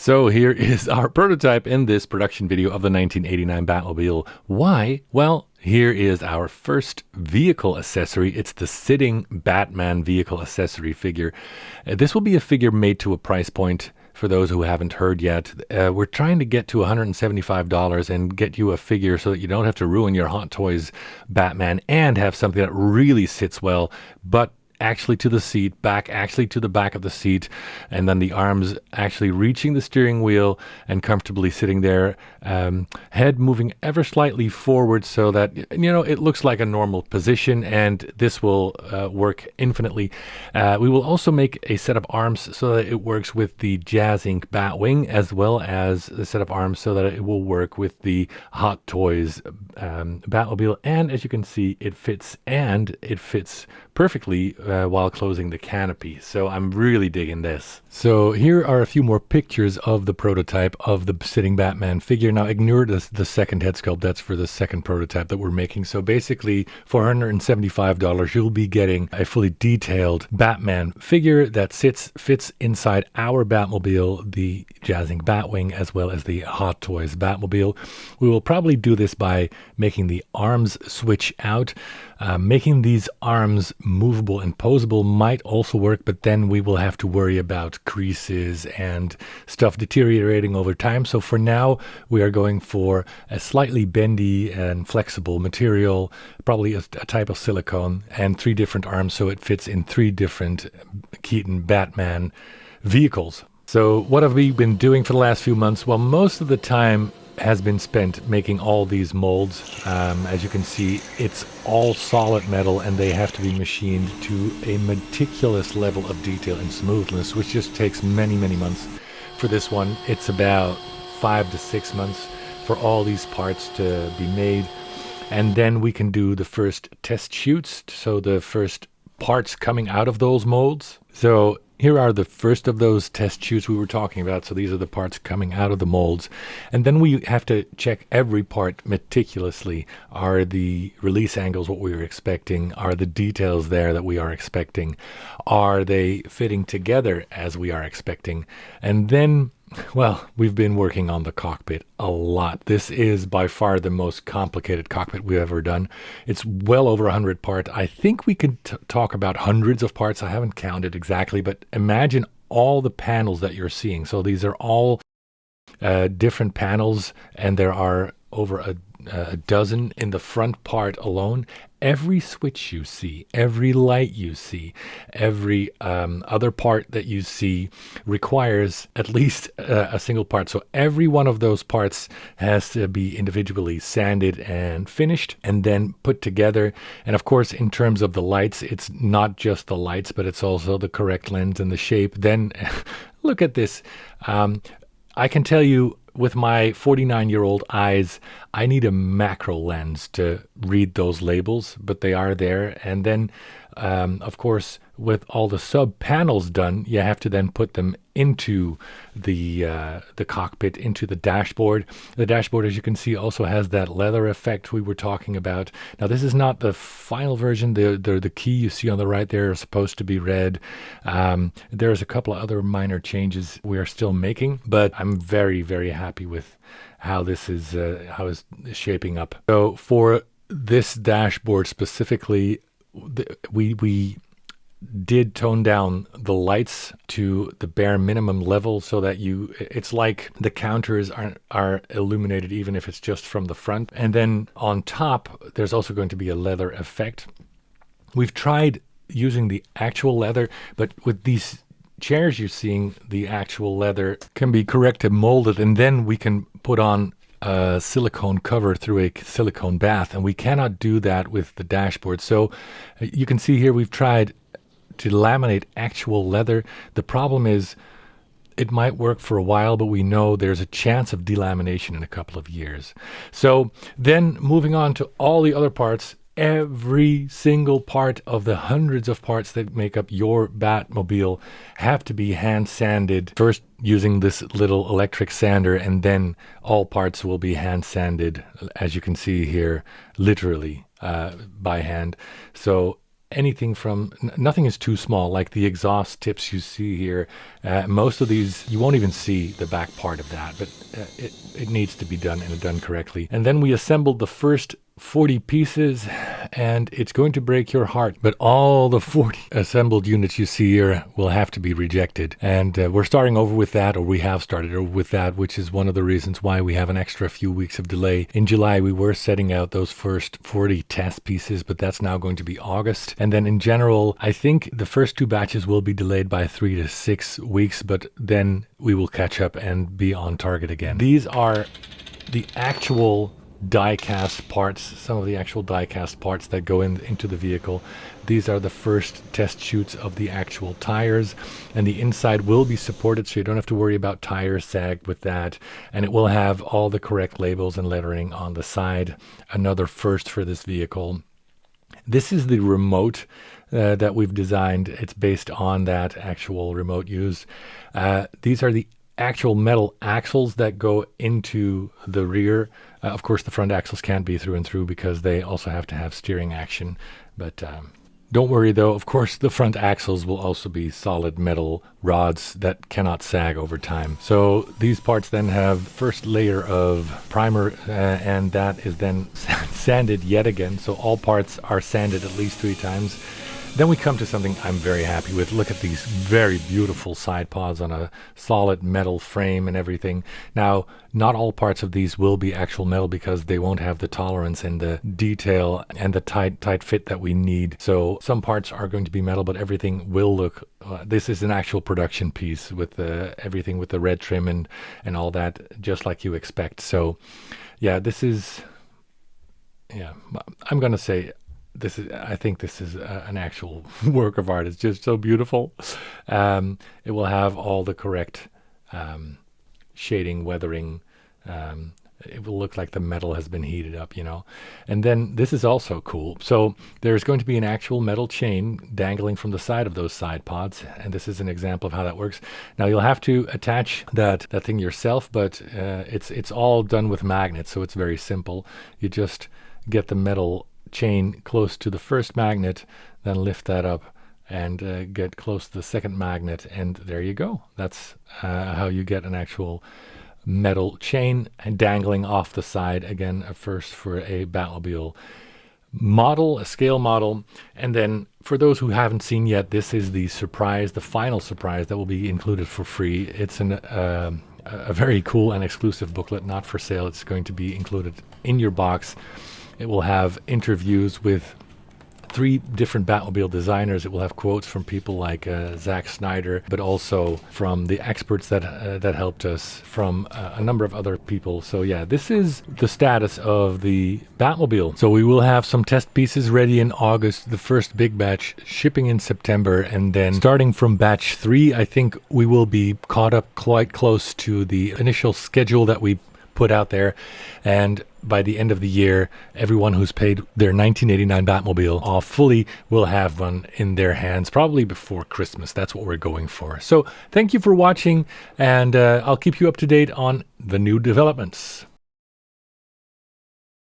So here is our prototype in this production video of the 1989 Batmobile. Why? Well, here is our first vehicle accessory. It's the sitting Batman vehicle accessory figure. This will be a figure made to a price point. For those who haven't heard yet, we're trying to get to $175 and get you a figure so that you don't have to ruin your Hot Toys Batman and have something that really sits well, but actually to the seat, actually to the back of the seat, and then the arms actually reaching the steering wheel and comfortably sitting there, head moving ever slightly forward so that, it looks like a normal position, and this will work infinitely. We will also make a set of arms so that it works with the Jazz Inc. Batwing, as well as a set of arms so that it will work with the Hot Toys Batmobile. And as you can see, it fits perfectly while closing the canopy. So I'm really digging this. So here are a few more pictures of the prototype of the sitting Batman figure. Now ignore the second head sculpt. That's for the second prototype that we're making. So basically for $175, you'll be getting a fully detailed Batman figure that fits inside our Batmobile, the Jazz Inc. Batwing, as well as the Hot Toys Batmobile. We will probably do this by making the arms switch out. Making these arms movable and posable might also work, but then we will have to worry about creases and stuff deteriorating over time. So for now, we are going for a slightly bendy and flexible material, probably a type of silicone, and 3 different arms so it fits in 3 different Keaton Batman vehicles. So what have we been doing for the last few months? Well, most of the time has been spent making all these molds. As you can see, it's all solid metal and they have to be machined to a meticulous level of detail and smoothness, which just takes many months. For this one, it's about 5 to 6 months for all these parts to be made. And then we can do the first test shoots, so the first parts coming out of those molds. So here are the first of those test shoots we were talking about. So these are the parts coming out of the molds. And then we have to check every part meticulously. Are the release angles what we were expecting? Are the details there that we are expecting? Are they fitting together as we are expecting? And then, well, we've been working on the cockpit a lot. This is by far the most complicated cockpit we've ever done. It's well over 100 parts. I think we could talk about hundreds of parts. I haven't counted exactly, but imagine all the panels that you're seeing. So these are all different panels, and there are over a dozen in the front part alone. Every switch you see, every light you see, every other part that you see requires at least a single part. So every one of those parts has to be individually sanded and finished and then put together. And of course, in terms of the lights, it's not just the lights, but it's also the correct lens and the shape. Then look at this. I can tell you, with my 49-year-old eyes, I need a macro lens to read those labels, but they are there. And then, of course, with all the sub panels done, you have to then put them into the cockpit, into the dashboard. The dashboard, as you can see, also has that leather effect we were talking about. Now, this is not the final version. The key you see on the right there is supposed to be red. There's a couple of other minor changes we are still making, but I'm very happy with how this is how it's shaping up. So for this dashboard specifically, we did tone down the lights to the bare minimum level so that it's like the counters are illuminated even if it's just from the front. And then on top, there's also going to be a leather effect. We've tried using the actual leather, but with these chairs you're seeing, the actual leather can be corrected, molded, and then we can put on a silicone cover through a silicone bath, and we cannot do that with the dashboard. So you can see here we've tried to laminate actual leather. The problem is it might work for a while, but we know there's a chance of delamination in a couple of years. So then moving on to all the other parts, every single part of the hundreds of parts that make up your Batmobile have to be hand sanded, first using this little electric sander, and then all parts will be hand sanded, as you can see here, literally by hand. So anything from, nothing is too small, like the exhaust tips you see here. Most of these, you won't even see the back part of that, but it needs to be done and done correctly. And then we assembled the first 40 pieces, and it's going to break your heart, but all the 40 assembled units you see here will have to be rejected. And we're starting over with that, or we have started over with that, which is one of the reasons why we have an extra few weeks of delay. In July, we were setting out those first 40 test pieces, but that's now going to be August. And then in general, I think the first 2 batches will be delayed by 3 to 6 weeks, but then we will catch up and be on target again. These are the actual die-cast parts, some of the actual die-cast parts that go into the vehicle. These are the first test shoots of the actual tires, and the inside will be supported, so you don't have to worry about tire sag with that, and it will have all the correct labels and lettering on the side. Another first for this vehicle. This is the remote that we've designed. It's based on that actual remote used. These are the actual metal axles that go into the rear. Of course, the front axles can't be through and through because they also have to have steering action. But don't worry though, of course, the front axles will also be solid metal rods that cannot sag over time. So these parts then have first layer of primer, and that is then sanded yet again. So all parts are sanded at least 3 times. Then we come to something I'm very happy with. Look at these very beautiful side pods on a solid metal frame and everything. Now, not all parts of these will be actual metal because they won't have the tolerance and the detail and the tight fit that we need. So some parts are going to be metal, but everything will look, this is an actual production piece with everything with the red trim and all that, just like you expect. So yeah, this is, yeah, I'm going to say, I think this is an actual work of art. It's just so beautiful. It will have all the correct shading, weathering. It will look like the metal has been heated up, you know. And then this is also cool. So there's going to be an actual metal chain dangling from the side of those side pods. And this is an example of how that works. Now you'll have to attach that thing yourself, but it's all done with magnets. So it's very simple. You just get the metal chain close to the first magnet, then lift that up and get close to the second magnet, and there you go. That's how you get an actual metal chain and dangling off the side. Again, a first for a Batmobile model, a scale model. And then for those who haven't seen yet, this is the surprise, the final surprise that will be included for free. It's a very cool and exclusive booklet, not for sale. It's going to be included in your box. It will have interviews with 3 different Batmobile designers. It will have quotes from people like Zack Snyder, but also from the experts that helped us, from a number of other people. So yeah, this is the status of the Batmobile. So we will have some test pieces ready in August, the first big batch shipping in September, and then starting from batch 3, I think we will be caught up quite close to the initial schedule that we put out there. And by the end of the year, everyone who's paid their 1989 Batmobile off fully will have one in their hands, probably before Christmas. That's what we're going for. So thank you for watching, and I'll keep you up to date on the new developments.